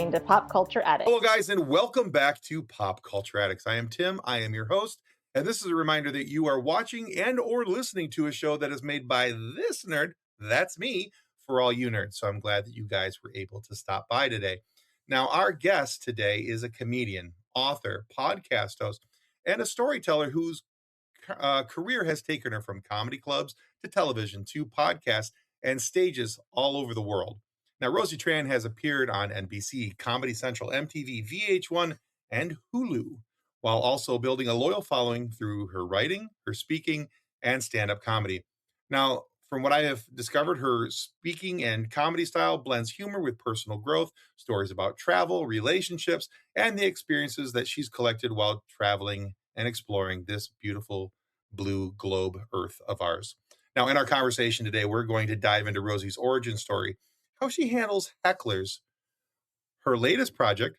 listening to Pop Culture Addicts. Hello, guys, and welcome back to Pop Culture Addicts. I am Tim. I am your host, and this is a reminder that you are watching and or listening to a show that is made by this nerd, that's me, for all you nerds. So I'm glad that you guys were able to stop by today. Now, our guest today is a comedian, author, podcast host, and a storyteller whose career has taken her from comedy clubs to television to podcasts and stages all over the world. Now, Rosie Tran has appeared on NBC, Comedy Central, MTV, VH1, and Hulu, while also building a loyal following through her writing, her speaking, and stand-up comedy. Now, from what I have discovered, her speaking and comedy style blends humor with personal growth, stories about travel, relationships, and the experiences that she's collected while traveling and exploring this beautiful blue globe earth of ours. Now, in our conversation today, we're going to dive into Rosie's origin story, how she handles hecklers, her latest project,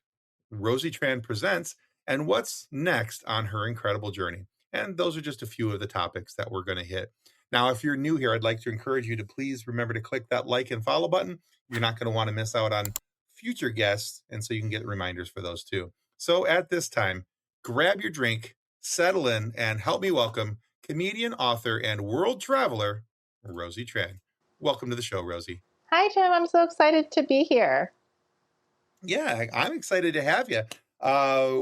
Rosie Tran Presents, and what's next on her incredible journey. And those are just a few of the topics that we're going to hit. Now, if you're new here, I'd like to encourage you to please remember to click that like and follow button. You're not going to want to miss out on future guests, and so you can get reminders for those too. So at this time, grab your drink, settle in, and help me welcome comedian, author, and world traveler, Rosie Tran. Welcome to the show, Rosie. Hi, Tim. I'm so excited to be here. Yeah, I'm excited to have you.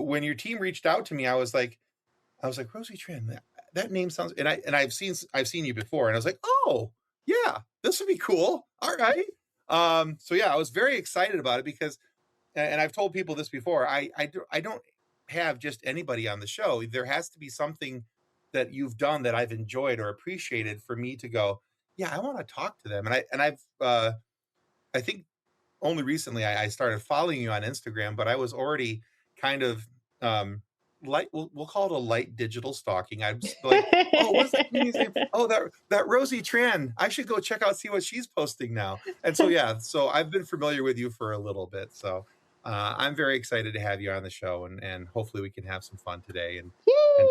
When your team reached out to me, I was like, Rosie Tran, that name sounds, and I've seen you before, and I was like, oh yeah, this would be cool. All right. So yeah, I was very excited about it because, and I've told people this before, I don't have just anybody on the show. There has to be something that you've done that I've enjoyed or appreciated for me to go, yeah, I want to talk to them. I think only recently I started following you on Instagram, but I was already kind of light. We'll call it a light digital stalking. I'm like, oh, what's that comedian's name? Oh, that Rosie Tran. I should go check out, see what she's posting now. And so yeah, so I've been familiar with you for a little bit. So I'm very excited to have you on the show, and hopefully we can have some fun today and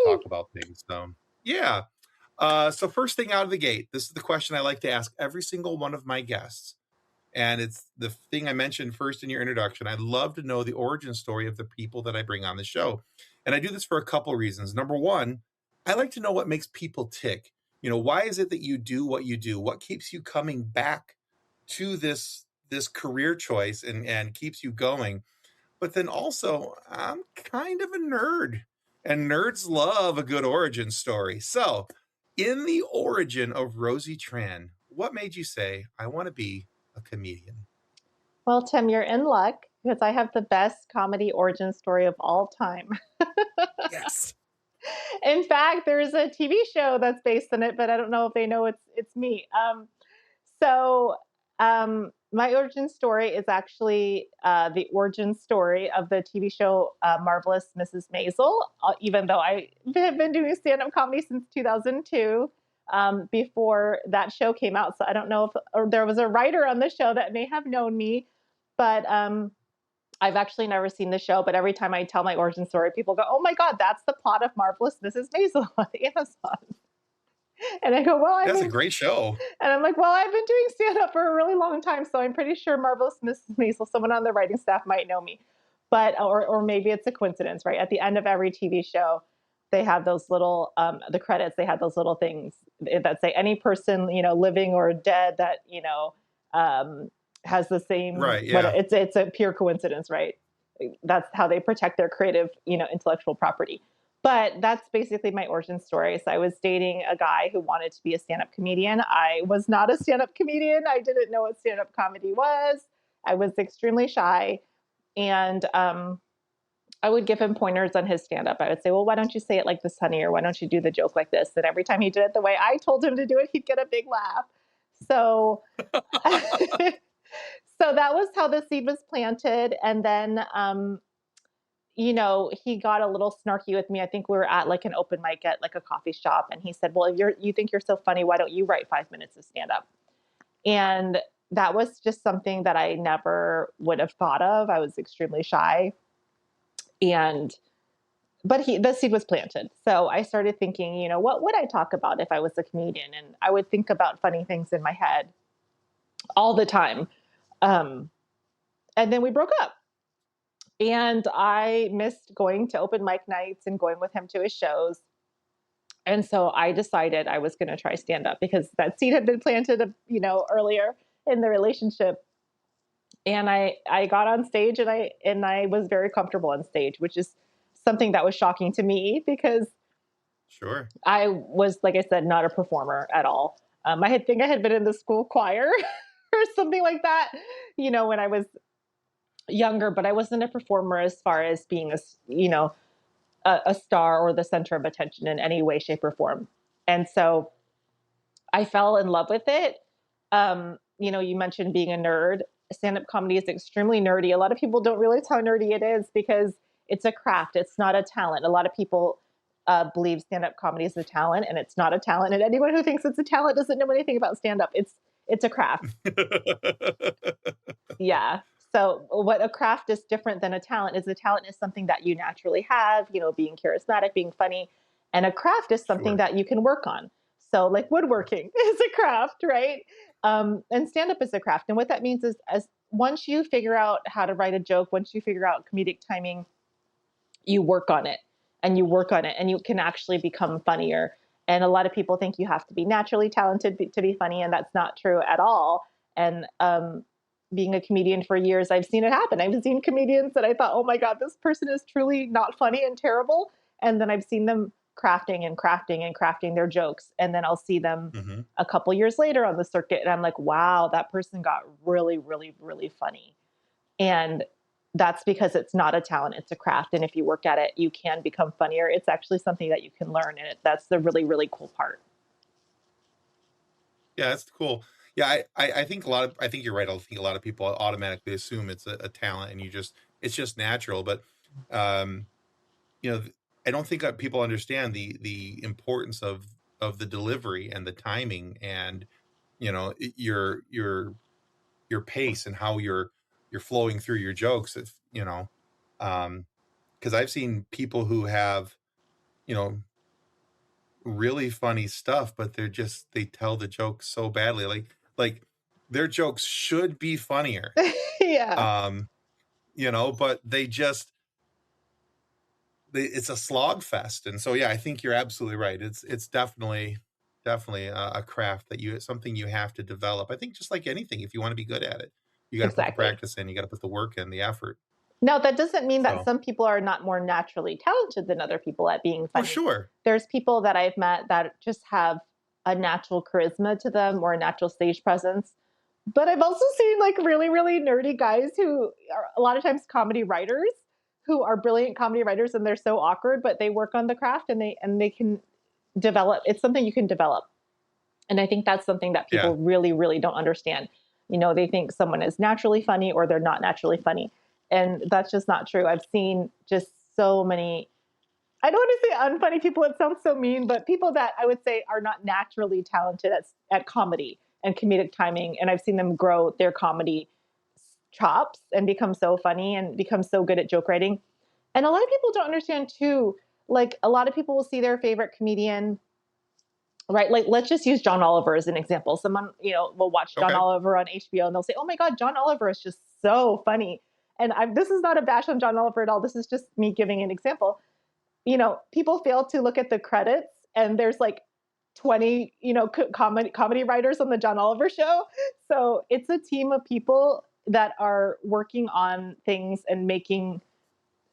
talk about things. So yeah. So first thing out of the gate, this is the question I like to ask every single one of my guests. And it's the thing I mentioned first in your introduction. I'd love to know the origin story of the people that I bring on the show. And I do this for a couple of reasons. Number one, I like to know what makes people tick. You know, why is it that you do what you do? What keeps you coming back to this career choice and keeps you going? But then also, I'm kind of a nerd, and nerds love a good origin story. So, in the origin of Rosie Tran, what made you say, I want to be a comedian? Well, Tim, you're in luck because I have the best comedy origin story of all time. Yes. In fact, there's a TV show that's based on it, but I don't know if they know it's me. So my origin story is actually the origin story of the TV show Marvelous Mrs. Maisel. Even though I have been doing stand-up comedy since 2002, before that show came out, so I don't know if there was a writer on the show that may have known me, but I've actually never seen the show, but every time I tell my origin story, people go, "Oh my God, that's the plot of Marvelous Mrs. Maisel on Amazon." And I go, "Well, that's a great show." And I'm like, "Well, I've been doing stand-up for a really long time, so I'm pretty sure Marvelous Mrs. Maisel, someone on the writing staff might know me." But, or maybe it's a coincidence, right? At the end of every TV show, they have those little, the credits, they have those little things that say any person, living or dead that, has the same, right? Yeah. But it's a pure coincidence, right? That's how they protect their creative, intellectual property. But that's basically my origin story. So I was dating a guy who wanted to be a stand-up comedian. I was not a stand-up comedian. I didn't know what stand-up comedy was. I was extremely shy. And I would give him pointers on his stand-up. I would say, well, why don't you say it like this, honey? Or why don't you do the joke like this? And every time he did it the way I told him to do it, he'd get a big laugh. So so that was how the seed was planted. And then, he got a little snarky with me. I think we were at like an open mic at like a coffee shop. And he said, well, if you think you're so funny, why don't you write 5 minutes of stand up? And that was just something that I never would have thought of. I was extremely shy. But the seed was planted. So I started thinking, what would I talk about if I was a comedian? And I would think about funny things in my head all the time. And then we broke up. And I missed going to open mic nights and going with him to his shows. And so I decided I was going to try stand up because that seed had been planted, earlier in the relationship. And I got on stage and I was very comfortable on stage, which is something that was shocking to me because Sure. I was, like I said, not a performer at all. I had been in the school choir or something like that, when I was younger, but I wasn't a performer as far as being a star or the center of attention in any way, shape, or form. And so I fell in love with it. You mentioned being a nerd. Stand up comedy is extremely nerdy. A lot of people don't realize how nerdy it is because it's a craft, it's not a talent. A lot of people believe stand up comedy is a talent, and it's not a talent. And anyone who thinks it's a talent doesn't know anything about stand up. It's a craft. Yeah. So what a craft is different than a talent is a talent is something that you naturally have, being charismatic, being funny. And a craft is something Sure. that you can work on. So like woodworking is a craft, right? And stand up is a craft. And what that means is as once you figure out how to write a joke, once you figure out comedic timing, you work on it and you work on it and you can actually become funnier. And a lot of people think you have to be naturally talented to be funny, and that's not true at all. And being a comedian for years, I've seen it happen. I've seen comedians that I thought, oh my God, this person is truly not funny and terrible. And then I've seen them crafting and crafting and crafting their jokes. And then I'll see them Hmm. a couple years later on the circuit. And I'm like, wow, that person got really, really, really funny. And that's because it's not a talent, it's a craft. And if you work at it, you can become funnier. It's actually something that you can learn. And that's the really, really cool part. Yeah, that's cool. Yeah, I think I think you're right. I think a lot of people automatically assume it's a talent, and it's just natural. But um, you know, th- I don't think that people understand the importance of the delivery and the timing, and your pace and how you're flowing through your jokes. If um, because I've seen people who have you know really funny stuff, but they tell the jokes so badly. Like their jokes should be funnier. Yeah, Um, but it's a slog fest. And so yeah, I think you're absolutely right. It's definitely a craft that you something you have to develop. I think just like anything, if you want to be good at it, you got to put the exactly. practice in, you got to put the work in, the effort. Now, that doesn't mean that So some people are not more naturally talented than other people at being oh funny. sure. There's people that I've met that just have a natural charisma to them or a natural stage presence. But I've also seen like really, really nerdy guys who are a lot of times comedy writers who are brilliant comedy writers, and they're so awkward, but they work on the craft and they can develop. It's something you can develop. And I think that's something that Yeah. people really, really don't understand. They think someone is naturally funny or they're not naturally funny. And that's just not true. I've seen just so many, I don't want to say unfunny people, it sounds so mean, but people that I would say are not naturally talented at comedy and comedic timing. And I've seen them grow their comedy chops and become so funny and become so good at joke writing. And a lot of people don't understand too, like a lot of people will see their favorite comedian, right? Like, let's just use John Oliver as an example. Someone, will watch John Okay. Oliver on HBO and they'll say, oh my God, John Oliver is just so funny. And this is not a bash on John Oliver at all. This is just me giving an example. People fail to look at the credits, and there's like 20, comedy writers on the John Oliver show. So it's a team of people that are working on things and making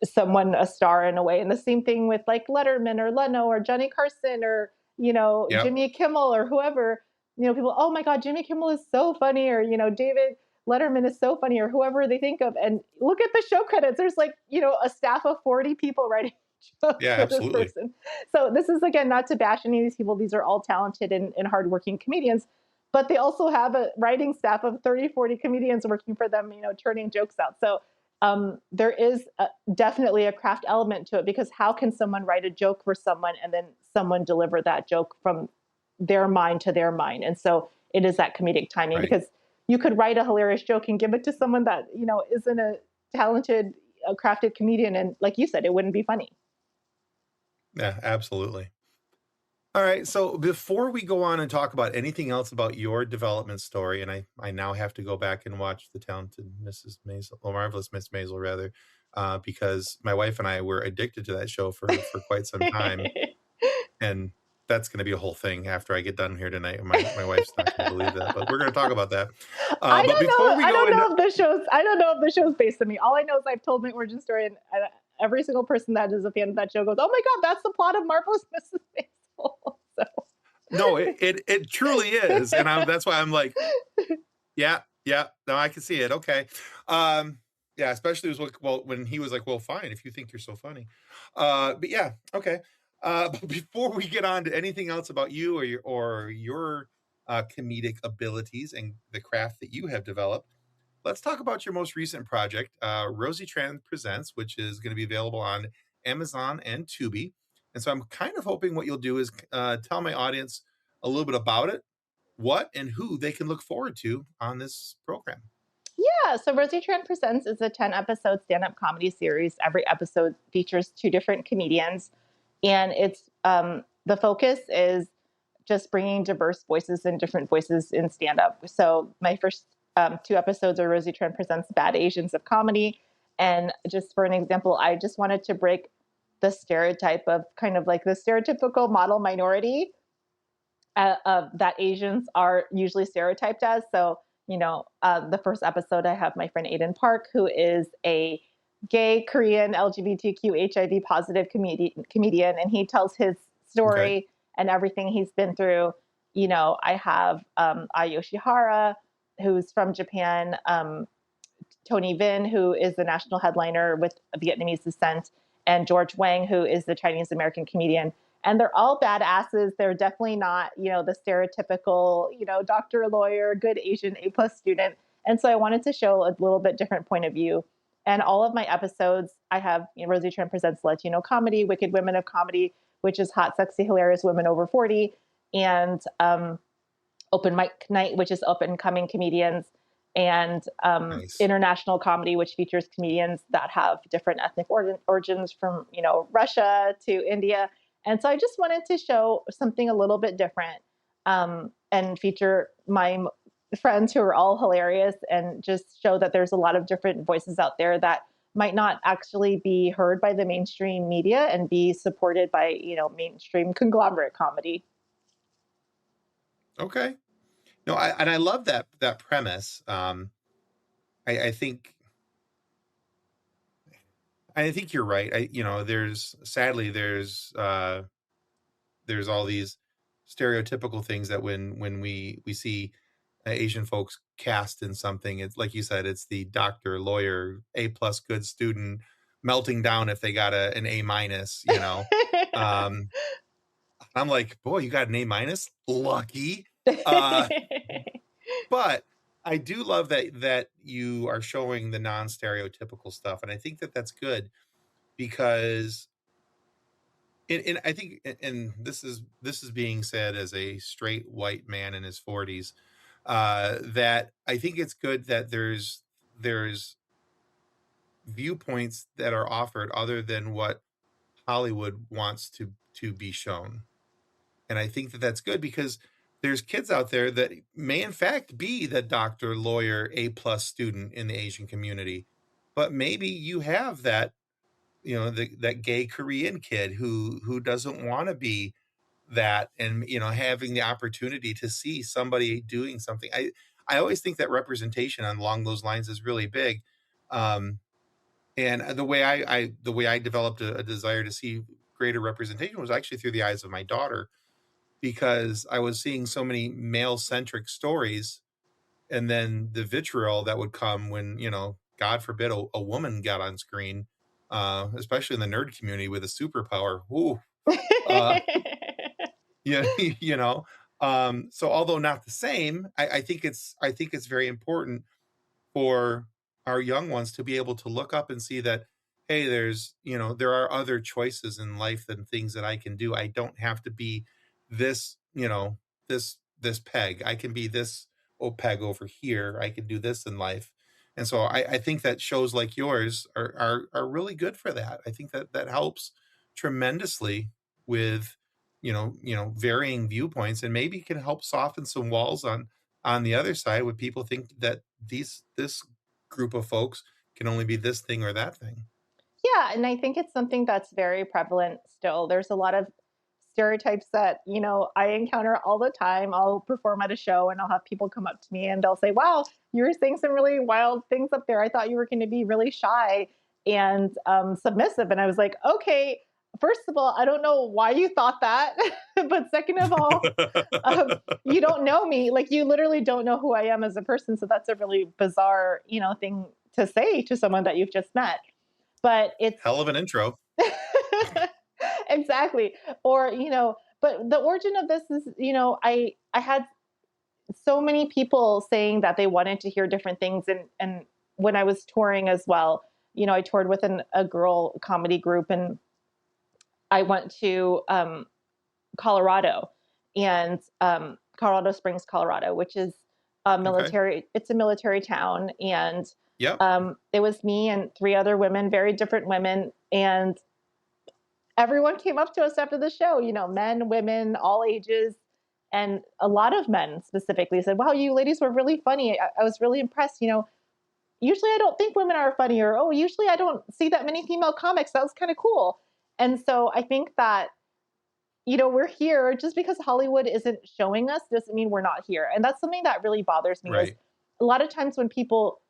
someone a star in a way. And the same thing with like Letterman or Leno or Johnny Carson or, Yep. Jimmy Kimmel or whoever. People, oh my God, Jimmy Kimmel is so funny, or, David Letterman is so funny, or whoever they think of. And look at the show credits. There's like, a staff of 40 people writing jokes Yeah, for this absolutely. person. So this is, again, not to bash any of these people. These are all talented and hardworking comedians, but they also have a writing staff of 30, 40 comedians working for them, turning jokes out. So there is definitely a craft element to it, because how can someone write a joke for someone and then someone deliver that joke from their mind to their mind? And so it is that comedic timing, Right. because you could write a hilarious joke and give it to someone that, isn't a talented, crafted comedian. And like you said, it wouldn't be funny. Yeah, absolutely. All right. So before we go on and talk about anything else about your development story, and I now have to go back and watch the talented Mrs. Maisel, or marvelous Miss Maisel, rather. because my wife and I were addicted to that show for quite some time, and that's gonna be a whole thing after I get done here tonight. My wife's not gonna believe that, but we're gonna talk about that. But before we I go don't into know if the show's I don't know if the show's based on me. All I know is I've told my origin story, and every single person that is a fan of that show goes, "Oh my god, that's the plot of Marvelous Mrs. Maisel." So no, it truly is, and that's why I'm like, yeah, yeah, no, I can see it. Okay, yeah, especially was well when he was like, "Well, fine, if you think you're so funny," but yeah, okay. But before we get on to anything else about you or your comedic abilities and the craft that you have developed, let's talk about your most recent project, Rosie Tran Presents, which is going to be available on Amazon and Tubi. And so I'm kind of hoping what you'll do is tell my audience a little bit about it, what and who they can look forward to on this program. yeah, so Rosie Tran Presents is a 10-episode stand-up comedy series. Every episode features two different comedians, and it's the focus is just bringing diverse voices and different voices in stand-up. So my first two episodes are Rosie Tran Presents Bad Asians of Comedy, and just for an example, I just wanted to break the stereotype of kind of like the stereotypical model minority that Asians are usually stereotyped as. So, the first episode, I have my friend Aiden Park, who is a gay Korean LGBTQ HIV positive comedian, and he tells his Okay. story and everything he's been through. I have Ai Yoshihara, who's from Japan, Tony Vin, who is the national headliner with Vietnamese descent, and George Wang, who is the Chinese American comedian. And they're all badasses. They're definitely not, the stereotypical, doctor, lawyer, good Asian A plus student. And so I wanted to show a little bit different point of view. And all of my episodes, I have Rosie Tran Presents Latino Comedy, Wicked Women of Comedy, which is hot, sexy, hilarious women over 40, and Open Mic Night, which is up and coming comedians, and Nice. international comedy, which features comedians that have different ethnic origins from Russia to India. And so I just wanted to show something a little bit different, and feature my friends who are all hilarious, and just show that there's a lot of different voices out there that might not actually be heard by the mainstream media and be supported by mainstream conglomerate comedy. Okay. No, I love that premise. I think I think you're right. There's sadly there's all these stereotypical things that when we see Asian folks cast in something, it's like you said, it's the doctor, lawyer, A plus good student melting down if they got an A minus. Um, I'm like, boy, you got an A minus, lucky. Uh, but I do love that you are showing the non stereotypical stuff, and I think that that's good because and I think and this is being said as a straight white man in his 40s, that I think it's good that there's viewpoints that are offered other than what Hollywood wants to be shown. And I think that that's good because there's kids out there that may in fact be the doctor, lawyer, A plus student in the Asian community, but maybe you have that gay Korean kid who doesn't want to be that, and having the opportunity to see somebody doing something. I always think that representation along those lines is really big. um and the way I developed a desire to see greater representation was actually through the eyes of my daughter, because I was seeing so many male centric stories, and then the vitriol that would come when, God forbid, a woman got on screen, especially in the nerd community with a superpower. Ooh, uh, yeah, you know. So although not the same, I think it's very important for our young ones to be able to look up and see that, hey, there are other choices in life than things that I can do. I don't have to be this, this peg. I can be this peg over here. I can do this in life. And so I think that shows like yours are really good for that. I think that that helps tremendously with varying viewpoints, and maybe can help soften some walls on the other side when people think that this group of folks can only be this thing or that thing. Yeah, and I think it's something that's very prevalent still. There's a lot of stereotypes that, I encounter all the time. I'll perform at a show and I'll have people come up to me and they'll say, "Wow, you were saying some really wild things up there. I thought you were going to be really shy and submissive." And I was like, "Okay, first of all, I don't know why you thought that. But second of all, you don't know me. Like, you literally don't know who I am as a person. So that's a really bizarre, thing to say to someone that you've just met." But it's Hell of an intro. exactly. Or, but the origin of this is, I had so many people saying that they wanted to hear different things. And when I was touring as well, I toured with a girl comedy group, and I went to Colorado, and Colorado Springs, Colorado, which is Okay. it's a military town. And Yep. it was me and three other women, very different women. And everyone came up to us after the show, men, women, all ages. And a lot of men specifically said, "Wow, you ladies were really funny. I was really impressed. Usually I don't think women are funny," or, "Oh, usually I don't see that many female comics. That was kind of cool." And so I think that, we're here just because Hollywood isn't showing us doesn't mean we're not here. And that's something that really bothers me is Right. a lot of times when people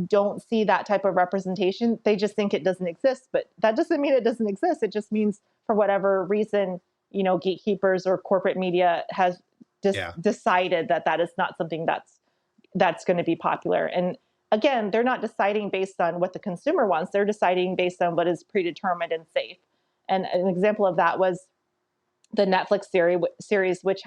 don't see that type of representation, they just think it doesn't exist. But that doesn't mean it doesn't exist. It just means for whatever reason, gatekeepers or corporate media has Yeah. decided that that is not something that's going to be popular. And again, they're not deciding based on what the consumer wants. They're deciding based on what is predetermined and safe. And an example of that was the Netflix series, which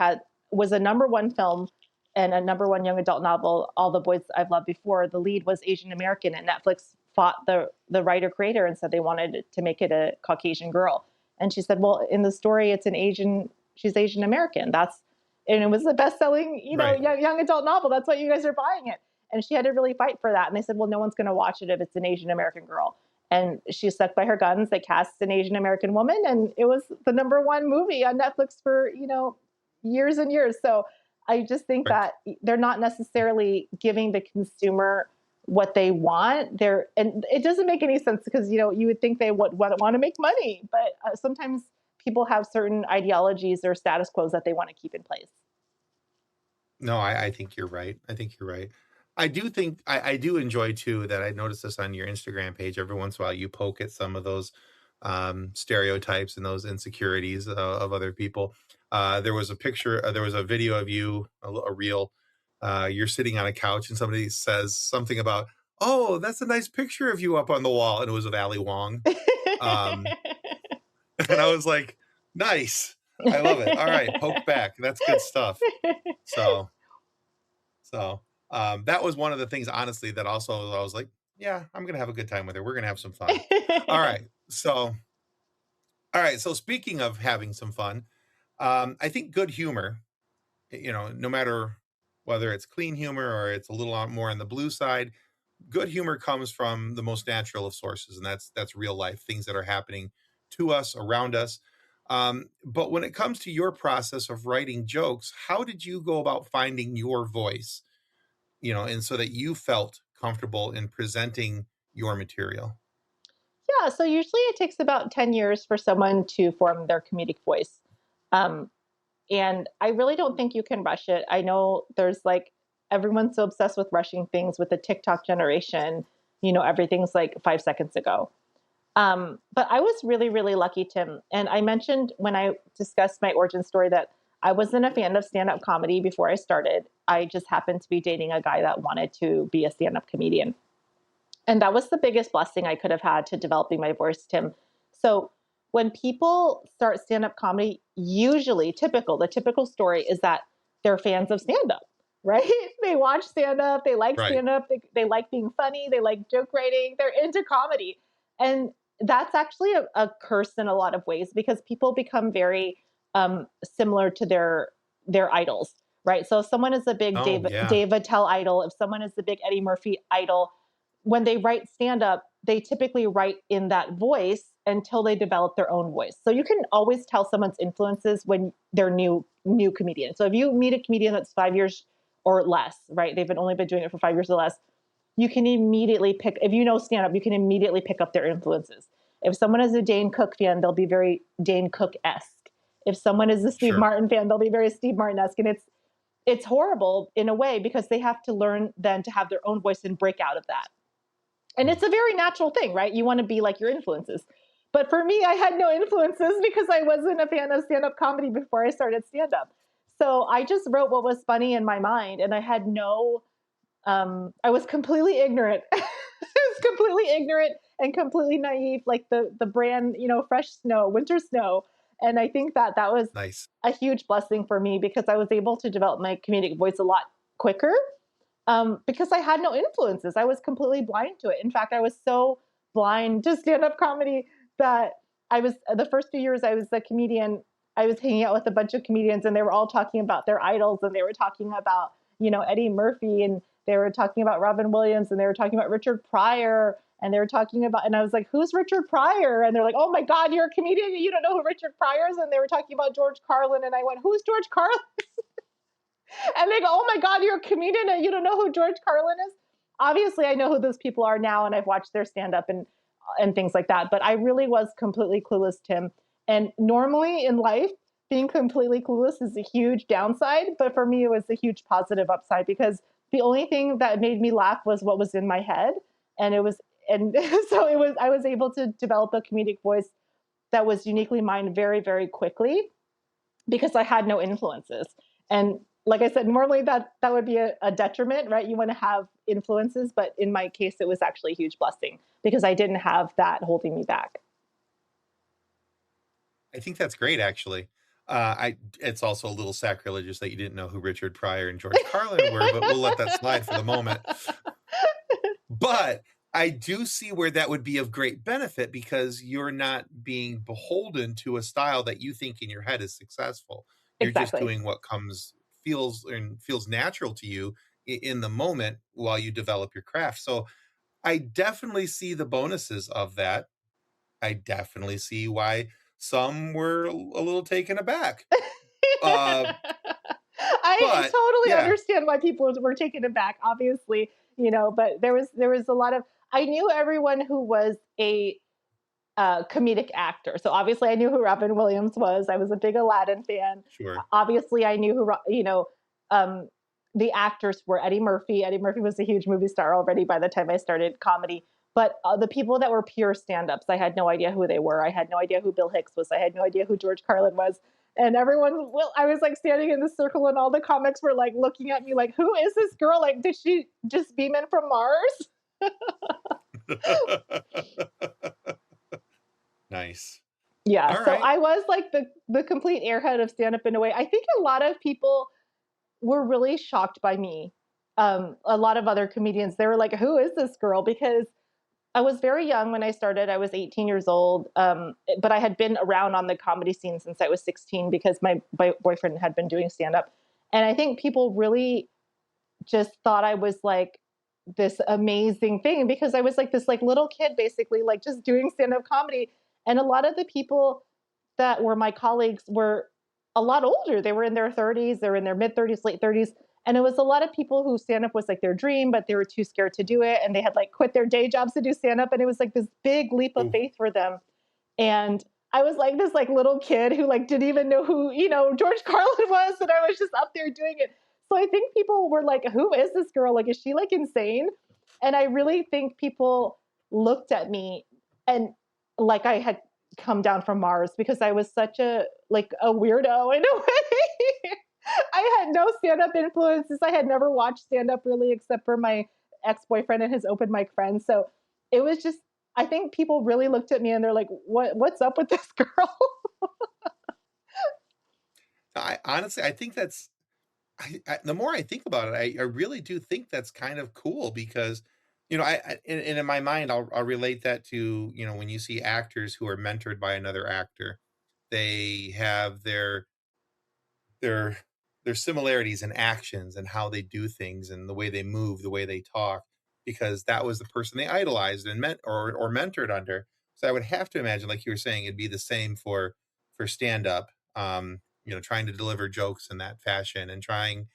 was a number one film and a number one young adult novel, All the Boys I've Loved Before. The lead was Asian American, and Netflix fought the writer creator and said they wanted to make it a Caucasian girl. And she said, "Well, in the story, she's Asian American. And it was the best selling, Right. young adult novel. That's why you guys are buying it." And she had to really fight for that. And they said, "Well, no one's going to watch it if it's an Asian American girl." And she stuck by her guns. They cast an Asian American woman, and it was the number one movie on Netflix for, years and years. So I just think Right. that they're not necessarily giving the consumer what they want. And it doesn't make any sense because, you would think they would want to make money, but sometimes people have certain ideologies or status quos that they want to keep in place. No, I think you're right. I think you're right. I do think I do enjoy too that I noticed this on your Instagram page. Every once in a while, you poke at some of those stereotypes and those insecurities of other people. There was a picture, there was a video of you, a reel. You're sitting on a couch, and somebody says something about, "Oh, that's a nice picture of you up on the wall," and it was of Ali Wong. Um, and I was like, "Nice, I love it. All right, poke back. That's good stuff." So. So, that was one of the things, honestly, that also I was like, "Yeah, I'm gonna have a good time with her. We're gonna have some fun." All right. So all right, speaking of having some fun, I think good humor, no matter whether it's clean humor or it's a little more on the blue side, good humor comes from the most natural of sources, and that's real life, things that are happening to us, around us. But when it comes to your process of writing jokes, how did you go about finding your voice? And so that you felt comfortable in presenting your material. Yeah, so usually it takes about 10 years for someone to form their comedic voice. Um, and I really don't think you can rush it. I know there's like everyone's so obsessed with rushing things with the TikTok generation. Everything's like 5 seconds ago. But I was really, really lucky, Tim. And I mentioned when I discussed my origin story that I wasn't a fan of stand up comedy before I started. I just happened to be dating a guy that wanted to be a stand up comedian. And that was the biggest blessing I could have had to developing my voice, Tim. So when people start stand up comedy, the typical story is that they're fans of stand up, right? They watch stand up, they like Right. stand up, they like being funny, they like joke writing, they're into comedy. And that's actually a curse in a lot of ways because people become very similar to their idols, right? So if someone is a big Oh, yeah. Dave Attell idol, if someone is a big Eddie Murphy idol, when they write stand up, they typically write in that voice until they develop their own voice. So you can always tell someone's influences when they're new comedian. So if you meet a comedian that's 5 years or less, right? They've only been doing it for 5 years or less. You can immediately pick, if you know stand up, you can immediately pick up their influences. If someone is a Dane Cook fan, they'll be very Dane Cook-esque. If someone is a Steve Sure. Martin fan, they'll be very Steve Martin-esque. And it's horrible in a way because they have to learn then to have their own voice and break out of that. And Mm. it's a very natural thing, right? You want to be like your influences. But for me, I had no influences because I wasn't a fan of stand up comedy before I started stand up. So I just wrote what was funny in my mind, and I had no, I was completely ignorant. I was completely ignorant and completely naive, like the brand, fresh snow, winter snow. And I think that that was Nice. a huge blessing for me because I was able to develop my comedic voice a lot quicker because I had no influences. I was completely blind to it. In fact, I was so blind to stand up comedy that I was the first few years I was a comedian. I was hanging out with a bunch of comedians, and they were all talking about their idols, and they were talking about Eddie Murphy, and they were talking about Robin Williams, and they were talking about Richard Pryor, and they were talking about, and I was like, "Who's Richard Pryor?" And they're like, "Oh my God, you're a comedian, and you don't know who Richard Pryor is?" And they were talking about George Carlin, and I went, "Who's George Carlin?" And they go, "Oh my God, you're a comedian and you don't know who George Carlin is?" Obviously, I know who those people are now, and I've watched their stand up and things like that. But I really was completely clueless, Tim. And normally in life, being completely clueless is a huge downside. But for me, it was a huge positive upside because the only thing that made me laugh was what was in my head, and it was and so it was. I was able to develop a comedic voice that was uniquely mine very, very quickly because I had no influences. And like I said, normally that would be a detriment, right? You want to have influences, but in my case, it was actually a huge blessing because I didn't have that holding me back. I think that's great, actually. It's also a little sacrilegious that you didn't know who Richard Pryor and George Carlin were, but we'll let that slide for the moment. But I do see where that would be of great benefit because you're not being beholden to a style that you think in your head is successful. You're just Exactly. doing what feels natural to you in the moment while you develop your craft. So I definitely see the bonuses of that. I definitely see why some were a little taken aback. Uh, I but totally yeah, understand why people were taken aback, obviously, but there was a lot of I knew everyone who was a comedic actor. So obviously, I knew who Robin Williams was. I was a big Aladdin fan. sure. Obviously, I knew um, the actors were Eddie Murphy. Eddie Murphy was a huge movie star already by the time I started comedy. But the people that were pure stand-ups, I had no idea who they were. I had no idea who Bill Hicks was. I had no idea who George Carlin was. And everyone, well, I was like standing in the circle, and all the comics were like looking at me, like, "Who is this girl? Like, did she just beam in from Mars?" Nice. Yeah, All so right. I was like the complete airhead of stand up in a way. I think a lot of people were really shocked by me. A lot of other comedians, they were like, "Who is this girl?" Because I was very young when I started. I was 18 years old, but I had been around on the comedy scene since I was 16 because my boyfriend had been doing stand up, and I think people really just thought I was like this amazing thing because I was like this like little kid basically like just doing stand-up comedy. And a lot of the people that were my colleagues were a lot older. They were in their 30s, they were in their mid 30s, late 30s. And it was a lot of people who stand up was like their dream, but they were too scared to do it. And they had like quit their day jobs to do stand up. And it was like this big leap of Ooh. faith for them. And I was like this like little kid who like didn't even know who, George Carlin was, and I was just up there doing it. So I think people were like, "Who is this girl? Like, is she like insane?" And I really think people looked at me and like I had come down from Mars because I was such a like a weirdo in a way. I had no stand-up influences. I had never watched stand-up really except for my ex-boyfriend and his open mic friends. So it was just I think people really looked at me and they're like, what's up with this girl?" I honestly, I think that's the more I think about it, I really do think that's kind of cool because, and in my mind, I'll relate that to, when you see actors who are mentored by another actor, they have their their similarities in actions and how they do things and the way they move, the way they talk, because that was the person they idolized and meant or mentored under. So I would have to imagine, like you were saying, it'd be the same for stand up. Trying to deliver jokes in that fashion and trying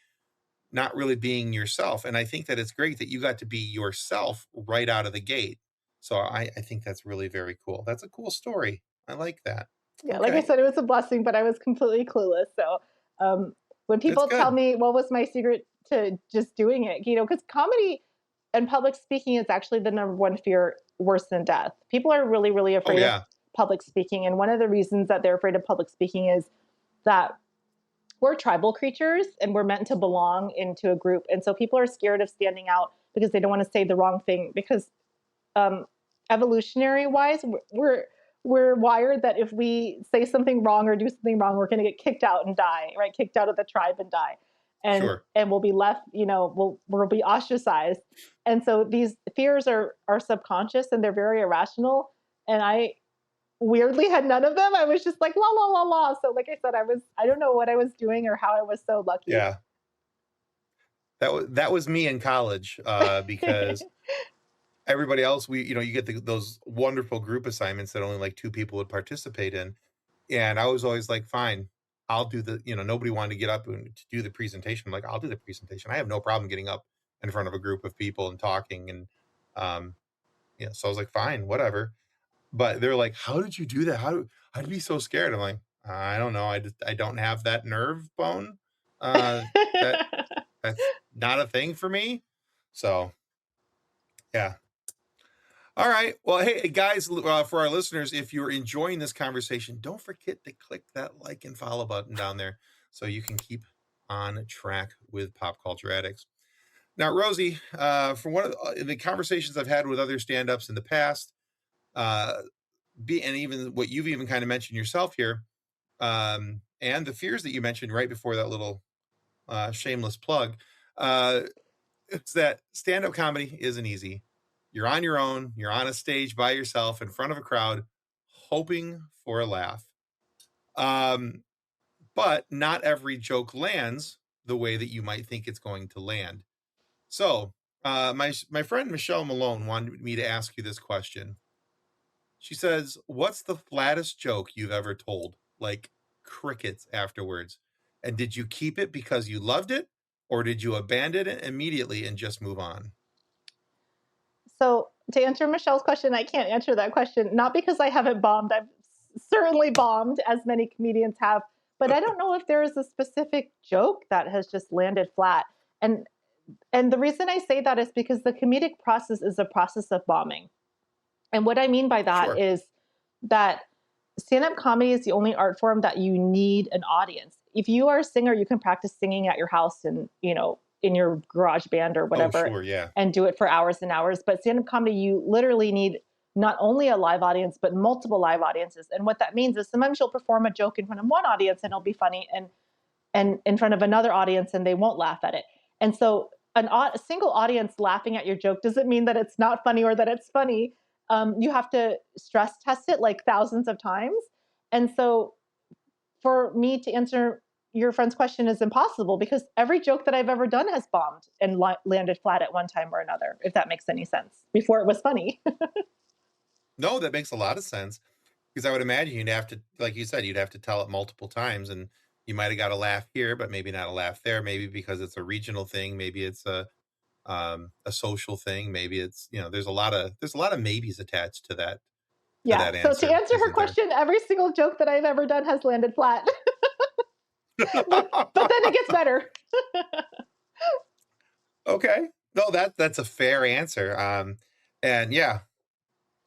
not really being yourself. And I think that it's great that you got to be yourself right out of the gate. So I think that's really very cool. That's a cool story. I like that. Yeah, like I Okay, said, it was a blessing, but I was completely clueless. So when that's people tell good. me what was my secret to just doing it, because comedy and public speaking is actually the number one fear worse than death. People are really, really Oh afraid of yeah, public speaking. And one of the reasons that they're afraid of public speaking is that we're tribal creatures and we're meant to belong into a group. And so people are scared of standing out because they don't want to say the wrong thing because um, evolutionary wise, we're wired that if we say something wrong or do something wrong, we're going to get kicked out and die, right? Kicked out of the tribe and die, sure. and we'll be left, we'll be ostracized. And so these fears are subconscious and they're very irrational. And I weirdly had none of them. I was just like la la la la. So like I said, I don't know what I was doing or how I was so lucky. Yeah, that was me in college, because everybody else, you get those wonderful group assignments that only like two people would participate in, and I was always like, fine, I'll do nobody wanted to get up and to do the presentation. I'm like, I'll do the presentation. I have no problem getting up in front of a group of people and talking, and um, so I was like, fine, whatever. But they're like, "How did you do that? I'd be so scared." I'm like, "I don't know. I don't have that nerve bone. Uh, that that's not a thing for me." So, yeah. All right. Well, hey, guys, for our listeners, if you're enjoying this conversation, don't forget to click that like and follow button down there so you can keep on track with Pop Culture Addicts. Now, Rosie, from one of the conversations I've had with other stand-ups in the past, uh, and even what you've even kind of mentioned yourself here, and the fears that you mentioned right before that little shameless plug, uh, it's that stand-up comedy isn't easy. You're on your own. You're on a stage by yourself in front of a crowd, hoping for a laugh. Um, but not every joke lands the way that you might think it's going to land. So, my friend Michelle Malone wanted me to ask you this question. She says, "What's the flattest joke you've ever told?" Like crickets afterwards. And did you keep it because you loved it, or did you abandon it immediately and just move on? So to answer Michelle's question, I can't answer that question. Not because I haven't bombed. I've certainly bombed, as many comedians have. But I don't know if there is a specific joke that has just landed flat. And and the reason I say that is because the comedic process is a process of bombing. And what I mean by that Sure. is that stand-up comedy is the only art form that you need an audience. If you are a singer, you can practice singing at your house and, in your garage band or Oh, whatever sure. Yeah. and do it for hours and hours. But stand-up comedy, you literally need not only a live audience, but multiple live audiences. And what that means is sometimes you'll perform a joke in front of one audience and it'll be funny, and in front of another audience and they won't laugh at it. And so a single audience laughing at your joke doesn't mean that it's not funny or that it's funny. You have to stress test it like thousands of times. And so for me to answer your friend's question is impossible because every joke that I've ever done has bombed and landed flat at one time or another, if that makes any sense, before it was funny. No, that makes a lot of sense because I would imagine you'd have to, like you said, you'd have to tell it multiple times, and you might have got a laugh here, but maybe not a laugh there. Maybe because it's a regional thing. Maybe it's a social thing. Maybe it's there's a lot of maybes attached to Yeah. that So to answer, answer her isn't there? question, every single joke that I've ever done has landed flat. But then it gets better. Okay. No, that's a fair answer. And yeah,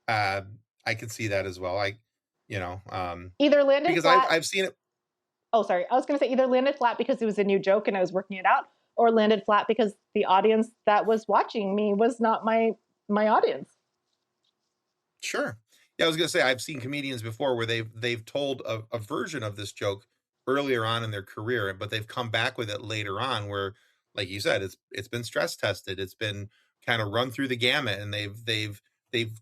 uh, I can see that as well. You know, um, Either landed because I've flat. I've seen it. Oh, sorry. I was going to say either landed flat because it was a new joke and I was working it out, or landed flat because the audience that was watching me was not my audience. Sure. Yeah, I was gonna say I've seen comedians before where they've told a version of this joke earlier on in their career, but they've come back with it later on where, like you said, it's been stress tested, it's been kind of run through the gamut, and they've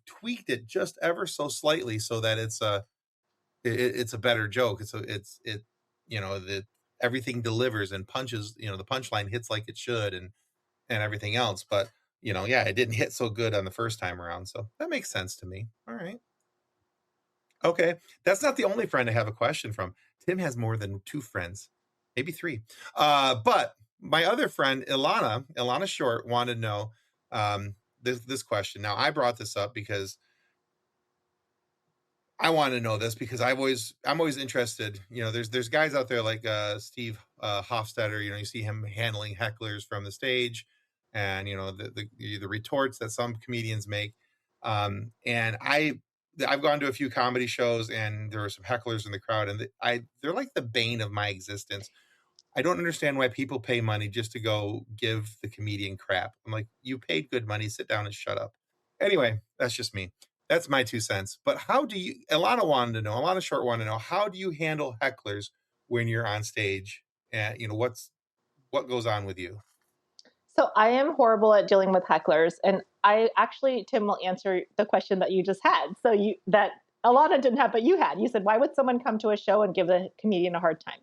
tweaked it just ever so slightly so that it's a better joke. The everything delivers and punches. The punchline hits like it should, and everything else. But yeah, it didn't hit so good on the first time around. So that makes sense to me. All right. Okay. That's not the only friend I have a question from. Tim has more than two friends, maybe three. But my other friend, Ilana Short, wanted to know this question. Now, I brought this up because I want to know this because I'm always interested. You know, there's guys out there like Steve Hofstetter. You know, you see him handling hecklers from the stage, and you know the retorts that some comedians make. And I've gone to a few comedy shows, and there were some hecklers in the crowd, and they're like the bane of my existence. I don't understand why people pay money just to go give the comedian crap. I'm like, you paid good money, sit down and shut up. Anyway, that's just me. That's my 2 cents. But how do you Alana Short wanted to know, how do you handle hecklers when you're on stage? And you know, what goes on with you? So I am horrible at dealing with hecklers, and I actually, Tim, will answer the question that you just had. So you that Alana didn't have, but you had. You said, why would someone come to a show and give a comedian a hard time?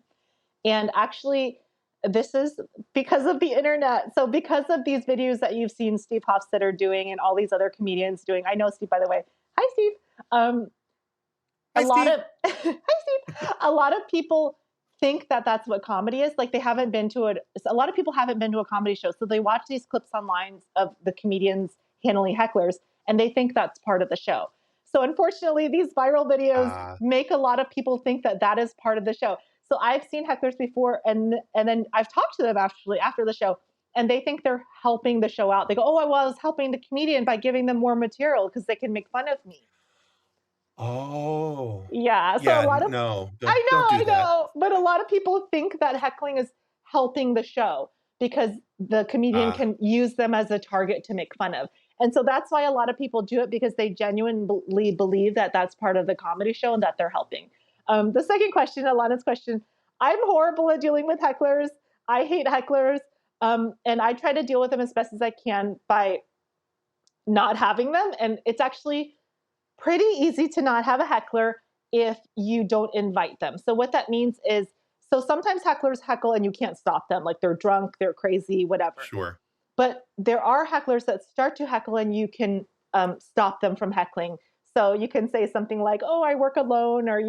And actually, this is because of the internet. So because of these videos that you've seen Steve Hofstetter doing and all these other comedians doing. I know Steve, by the way. Hi, Steve. Um, a Hi, lot Steve. of hi, Steve. A lot of people think that that's what comedy is. Like they haven't been to it. A lot of people haven't been to a comedy show, so they watch these clips online of the comedians handling hecklers, and they think that's part of the show. So unfortunately, these viral videos Uh, make a lot of people think that that is part of the show. So I've seen hecklers before, and then I've talked to them actually after the show, and they think they're helping the show out. They go, "Oh, I was helping the comedian by giving them more material because they can make fun of me." oh. Yeah, so a Yeah, lot of no. Don't I do that. know, but a lot of people think that heckling is helping the show because the comedian Ah, can use them as a target to make fun of. And so that's why a lot of people do it because they genuinely believe that that's part of the comedy show and that they're helping. The second question, Alana's question, I'm horrible at dealing with hecklers. I hate hecklers. And I try to deal with them as best as I can by not having them. And it's actually pretty easy to not have a heckler if you don't invite them. So what that means is, so sometimes hecklers heckle and you can't stop them, like they're drunk, they're crazy, whatever. sure. But there are hecklers that start to heckle and you can stop them from heckling. So you can say something like, "Oh, I work alone," or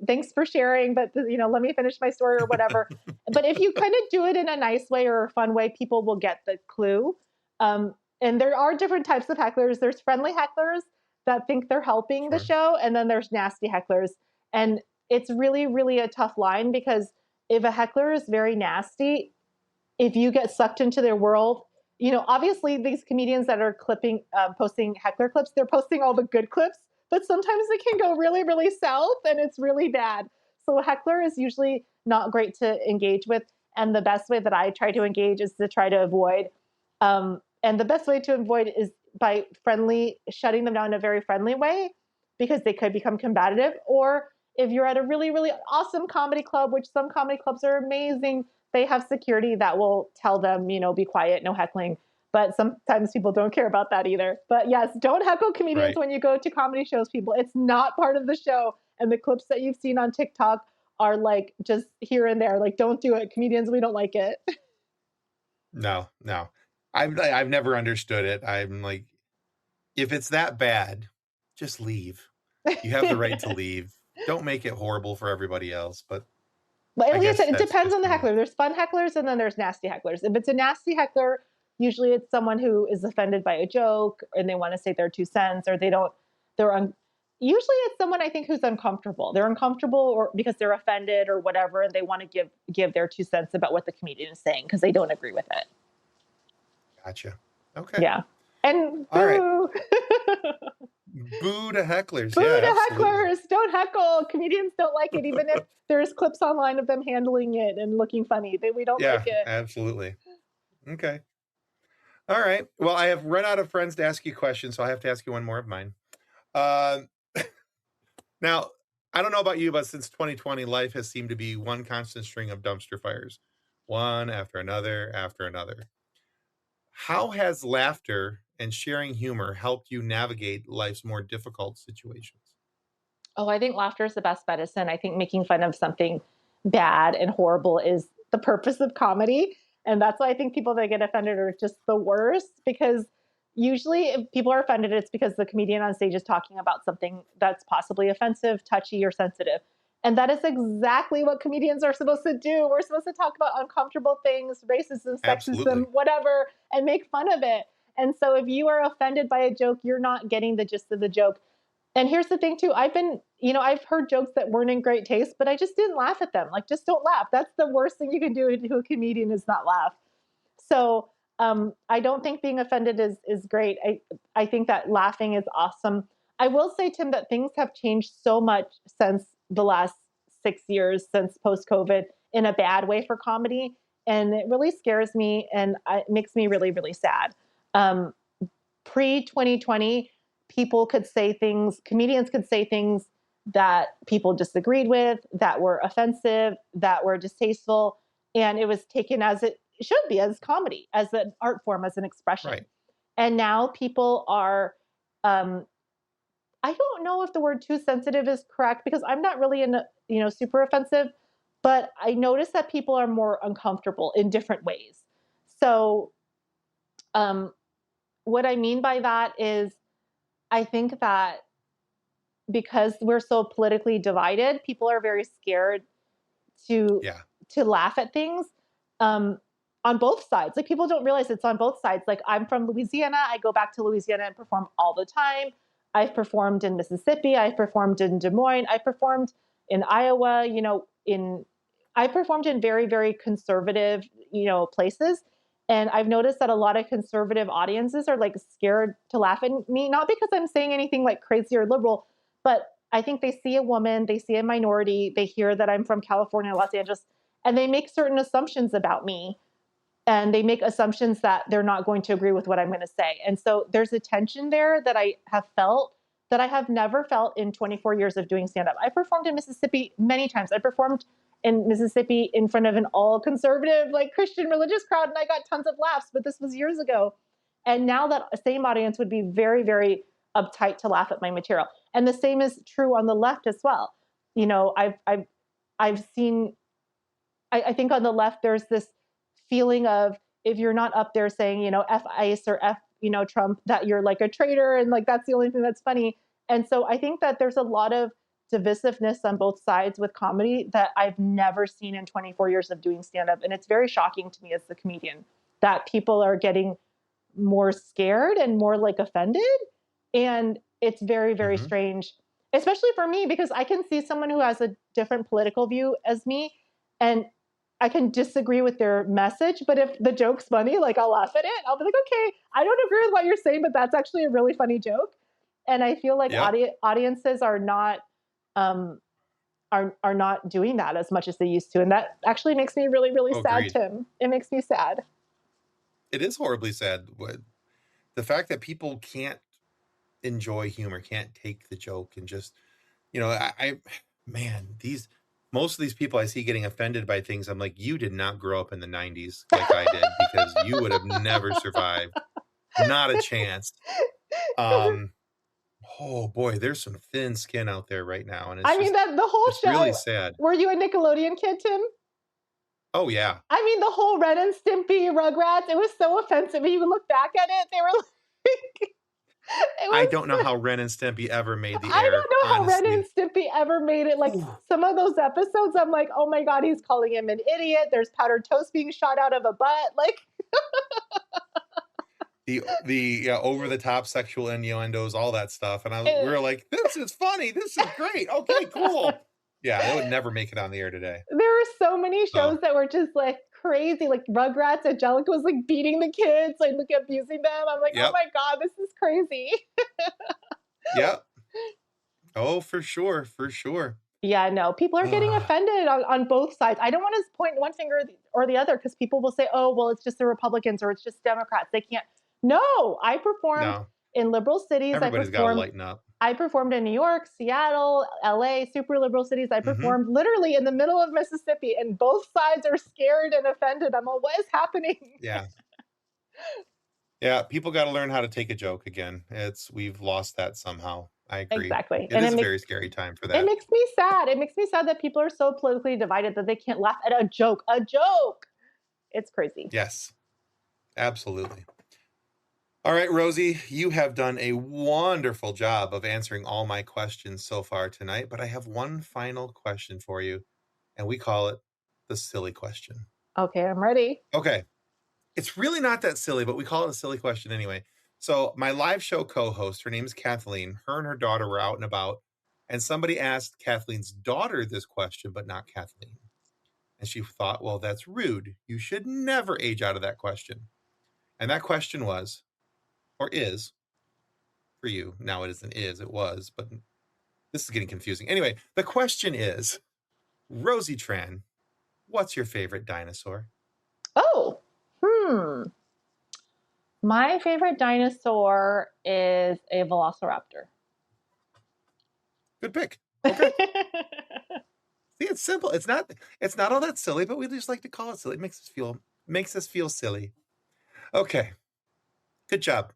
"Thanks for sharing, but let me finish my story," or whatever. But if you kind of do it in a nice way or a fun way, people will get the clue. And there are different types of hecklers. There's friendly hecklers that think they're helping the Sure. show, and then there's nasty hecklers. And it's really, really a tough line because if a heckler is very nasty, if you get sucked into their world, obviously these comedians that are posting heckler clips, they're posting all the good clips, but sometimes it can go really, really south and it's really bad. So a heckler is usually not great to engage with. And the best way that I try to engage is to try to avoid. And the best way to avoid is by shutting them down in a very friendly way because they could become combative. Or if you're at a really, really awesome comedy club, which some comedy clubs are amazing, they have security that will tell them, be quiet, no heckling. But sometimes people don't care about that either. But yes, don't heckle comedians Right. when you go to comedy shows, people. It's not part of the show. And the clips that you've seen on TikTok are like just here and there. Like, don't do it. Comedians, we don't like it. No, no. I've never understood it. I'm like, if it's that bad, just leave. You have the right to leave. Don't make it horrible for everybody else, but But I like I guess said, it that's depends just on the me. heckler. There's fun hecklers and then there's nasty hecklers. If it's a nasty heckler, usually it's someone who is offended by a joke and they want to say their 2 cents, or they're usually it's someone I think who's uncomfortable. They're uncomfortable or because they're offended or whatever, and they want to give their 2 cents about what the comedian is saying because they don't agree with it. Gotcha. Okay. Yeah. And All right. boo. Boo to hecklers. Boo Yeah, to absolutely. hecklers. Don't heckle. Comedians don't like it, even if there's clips online of them handling it and looking funny. We don't like Yeah, it. absolutely. Okay. All right. Well, I have run out of friends to ask you questions, so I have to ask you one more of mine. Um, now, I don't know about you, but since 2020, life has seemed to be one constant string of dumpster fires, one after another after another. How has laughter and sharing humor helped you navigate life's more difficult situations? Oh, I think laughter is the best medicine. I think making fun of something bad and horrible is the purpose of comedy. And that's why I think people that get offended are just the worst because usually if people are offended, it's because the comedian on stage is talking about something that's possibly offensive, touchy, or sensitive. And that is exactly what comedians are supposed to do. We're supposed to talk about uncomfortable things, racism, Absolutely. sexism, whatever, and make fun of it. And so if you are offended by a joke, you're not getting the gist of the joke. And here's the thing too, I've heard jokes that weren't in great taste, but I just didn't laugh at them. Like, just don't laugh. That's the worst thing you can do to a comedian, is not laugh. So I don't think being offended is great. I think that laughing is awesome. I will say, Tim, that things have changed so much since the last 6 years, since post COVID, in a bad way for comedy, and it really scares me, and it makes me really, really sad. Um, Pre 2020, people could say things, comedians could say things that people disagreed with, that were offensive, that were distasteful, and it was taken as it should be, as comedy, as an art form, as an expression. Right. And now people are, um, I don't know if the word too sensitive is correct, because I'm not really super offensive, but I notice that people are more uncomfortable in different ways. So, um, what I mean by that is, I think that because we're so politically divided, people are very scared to Yeah. to laugh at things, um, on both sides. Like, people don't realize it's on both sides. Like, I'm from Louisiana. I go back to Louisiana and perform all the time. I've performed in Mississippi. I've performed in Des Moines. I performed in Iowa. I performed in very, very conservative, places. And I've noticed that a lot of conservative audiences are like scared to laugh at me, not because I'm saying anything like crazy or liberal, but I think they see a woman, they see a minority, they hear that I'm from California, Los Angeles, and they make certain assumptions about me. And they make assumptions that they're not going to agree with what I'm going to say. And so there's a tension there that I have felt, that I have never felt in 24 years of doing stand up. I performed in Mississippi many times. I performed in Mississippi in front of an all conservative, like Christian religious crowd, and I got tons of laughs, but this was years ago. And now that same audience would be very, very uptight to laugh at my material. And the same is true on the left as well. I've seen, I think on the left, there's this feeling of, if you're not up there saying, F ICE or F, Trump, that you're like a traitor, and like that's the only thing that's funny. And so I think that there's a lot of divisiveness on both sides with comedy that I've never seen in 24 years of doing stand up. And it's very shocking to me as a comedian that people are getting more scared and more like offended. And it's very, very Mm-hmm. strange, especially for me, because I can see someone who has a different political view as me, and I can disagree with their message, but if the joke's funny, like, I'll laugh at it. I'll be like, okay, I don't agree with what you're saying, but that's actually a really funny joke. And I feel like Yep. audiences are not, are not doing that as much as they used to, and that actually makes me really, really Oh, sad, agreed. Tim. It makes me sad. It is horribly sad. The fact that people can't enjoy humor, can't take the joke, and just, man, most of these people I see getting offended by things, I'm like, you did not grow up in the 90s like I did, because you would have never survived. Not a chance. Um, oh boy, there's some thin skin out there right now, and I mean, that the whole it's really show. sad. Were you a Nickelodeon kid, Tim? Oh yeah. I mean, the whole Ren and Stimpy, Rugrats, it was so offensive. When you look back at it, they were like, it I was. don't know how Ren and Stimpy ever made the I air, don't know how Ren and honestly. Stimpy ever made it. Like, Ooh. some of those episodes, I'm like, oh my God, he's calling him an idiot. There's powdered toast being shot out of a butt. Like, The over the top sexual innuendos, all that stuff, and we it, were like, "This is funny. This is great. Okay, cool." Yeah, it would never make it on the air today. there were so many So, shows that were just like crazy. Like Rugrats, Angelica was like beating the kids, like abusing them. I'm like, oh yep, my God, this is crazy. yep. Oh, for sure, for sure. Yeah, no, people are getting offended on both sides. I don't want to point one finger or the other, because people will say, oh, well, it's just the Republicans or it's just Democrats. They can't. No, I performed No, in liberal cities. everybody's got to lighten up. I performed in New York, Seattle, LA, super liberal cities. I Hmm. performed literally in the middle of Mississippi, and both sides are scared and offended. I'm like, what is happening? Yeah, yeah. People got to learn how to take a joke again. We've lost that somehow. I agree. Exactly. It And is a very scary time for it that. makes me sad. It makes me sad that people are so politically divided that they can't laugh at a joke. A joke. It's crazy. Yes, absolutely. All right, Rosie, you have done a wonderful job of answering all my questions so far tonight, but I have one final question for you, and we call it the silly question. Okay, I'm ready. Okay. It's really not that silly, but we call it a silly question anyway. So my live show co-host, her name is Kathleen. Her and her daughter were out and about, and somebody asked Kathleen's daughter this question, but not Kathleen. And she thought, well, that's rude. You should never age out of that question. And that question was, or is, for you. Now it isn't is, it was, but this is getting confusing. Anyway, the question is, Rosie Tran, what's your favorite dinosaur? Oh, my favorite dinosaur is a velociraptor. Good pick. Okay. See, it's simple. It's not all that silly, but we just like to call it silly. It makes us feel silly. Okay. Good job.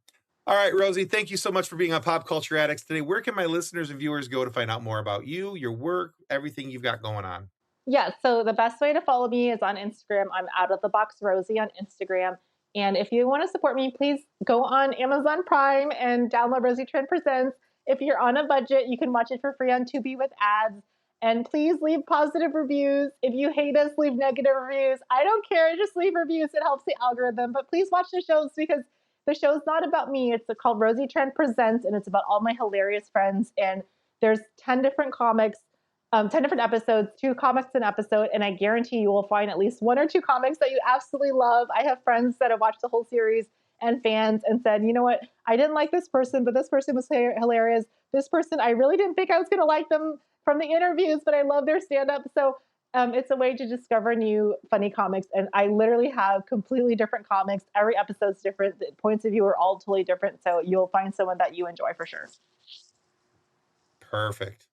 All right, Rosie, thank you so much for being on Pop Culture Addicts today. Where can my listeners and viewers go to find out more about you, your work, everything you've got going on? Yeah, so the best way to follow me is on Instagram. I'm Out of the Box Rosie on Instagram. And if you want to support me, please go on Amazon Prime and download Rosie Tran Presents. If you're on a budget, you can watch it for free on Tubi with ads. And please leave positive reviews. If you hate us, leave negative reviews. I don't care. Just leave reviews. It helps the algorithm. But please watch the shows because the show's not about me. It's called Rosie Tran Presents, and it's about all my hilarious friends. And there's 10 different comics, 10 different episodes, 2 comics an episode. And I guarantee you will find at least 1 or 2 comics that you absolutely love. I have friends that have watched the whole series and fans and said, you know what? I didn't like this person, but this person was hilarious. This person, I really didn't think I was going to like them from the interviews, but I love their stand-up. So it's a way to discover new funny comics. And I literally have completely different comics. Every episode's different. The points of view are all totally different. So you'll find someone that you enjoy for sure. Perfect.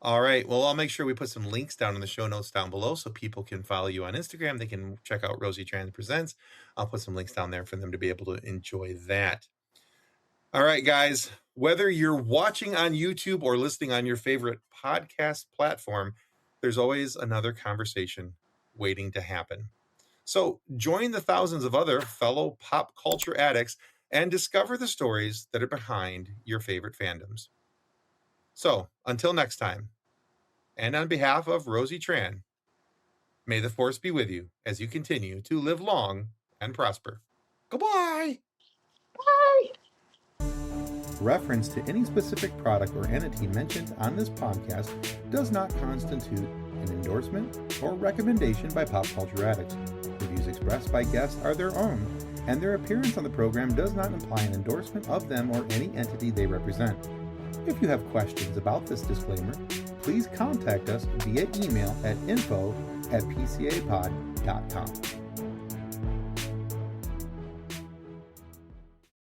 All right. Well, I'll make sure we put some links down in the show notes down below so people can follow you on Instagram. They can check out Rosie Tran Presents. I'll put some links down there for them to be able to enjoy that. All right, guys. Whether you're watching on YouTube or listening on your favorite podcast platform, there's always another conversation waiting to happen. So join the thousands of other fellow pop culture addicts and discover the stories that are behind your favorite fandoms. So until next time, and on behalf of Rosie Tran, may the force be with you as you continue to live long and prosper. Goodbye. Bye. Reference to any specific product or entity mentioned on this podcast does not constitute an endorsement or recommendation by Pop Culture Addicts. The views expressed by guests are their own, and their appearance on the program does not imply an endorsement of them or any entity they represent. If you have questions about this disclaimer, please contact us via email at info@pcapod.com.